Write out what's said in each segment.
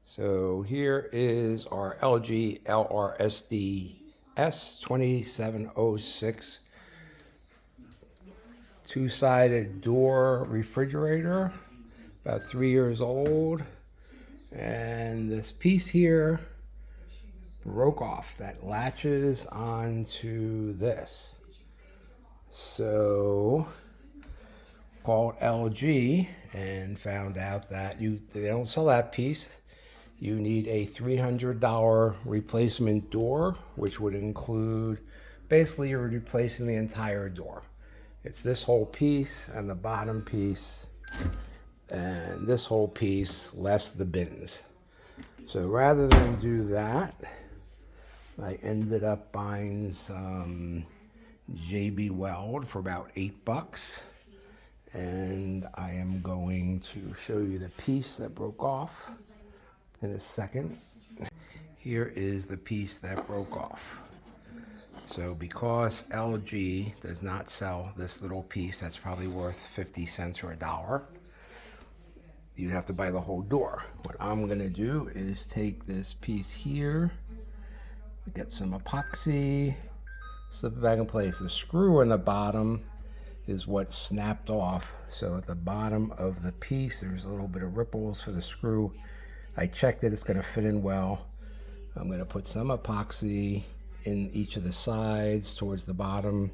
So here is our LG LRSDS2706 two-sided door refrigerator, about 3 years old. And this piece here broke off that latches onto this. So called LG and found out that they don't sell that piece. You need a $300 replacement door, which would include basically you're replacing the entire door. It's this whole piece and the bottom piece and this whole piece less the bins. So rather than do that, I ended up buying some JB Weld for about $8. And I am going to show you the piece that broke off in a second. Here is the piece that broke off. So because LG does not sell this little piece that's probably worth 50 cents or $1, you'd have to buy the whole door. What I'm gonna do is take this piece here, get some epoxy, slip it back in place. The screw in the bottom is what snapped off. So at the bottom of the piece, there's a little bit of ripples for the screw. I checked it, it's gonna fit in well. I'm gonna put some epoxy in each of the sides towards the bottom,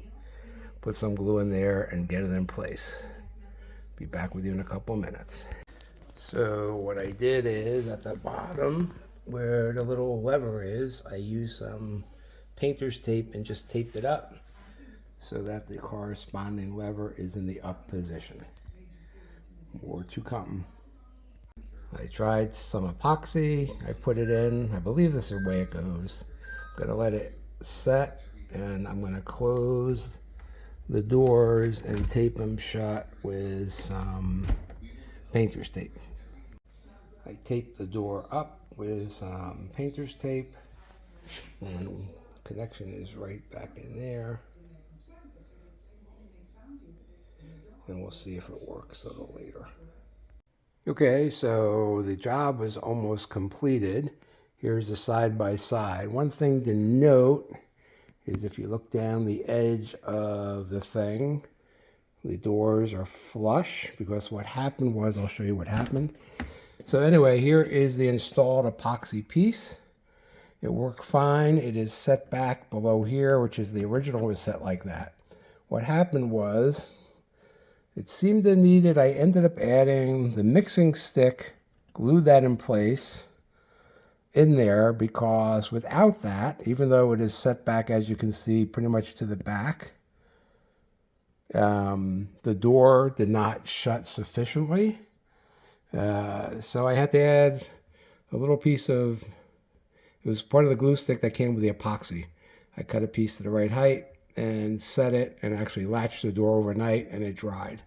put some glue in there and get it in place. Be back with you in a couple of minutes. So what I did is at the bottom where the little lever is, I used some painter's tape and just taped it up so that the corresponding lever is in the up position. More to come. I tried some epoxy, I put it in. I believe this is the way it goes. I'm gonna let it set and I'm gonna close the doors and tape them shut with some painter's tape. I taped the door up with some painter's tape and connection is right back in there. And we'll see if it works a little later. Okay, so the job was almost completed. Here's the side by side. One thing to note is if you look down the edge of the thing, the doors are flush because what happened was, I'll show you what happened. So anyway, here is the installed epoxy piece. It worked fine. It is set back below here, which is the original was set like that. What happened was, it seemed to need it. I ended up adding the mixing stick, glued that in place in there because without that, even though it is set back, as you can see, pretty much to the back, the door did not shut sufficiently. So I had to add a little piece of, it was part of the glue stick that came with the epoxy. I cut a piece to the right height and set it and actually latched the door overnight and it dried.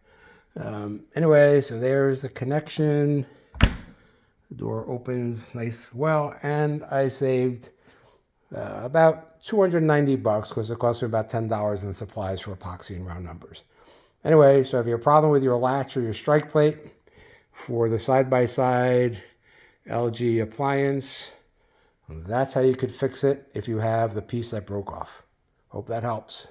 Anyway, so there's the connection. The door opens nice well, and I saved about $290 because it cost me about $10 in supplies for epoxy in round numbers. Anyway, so if you have a problem with your latch or your strike plate for the side-by-side LG appliance, that's how you could fix it if you have the piece that broke off. Hope that helps.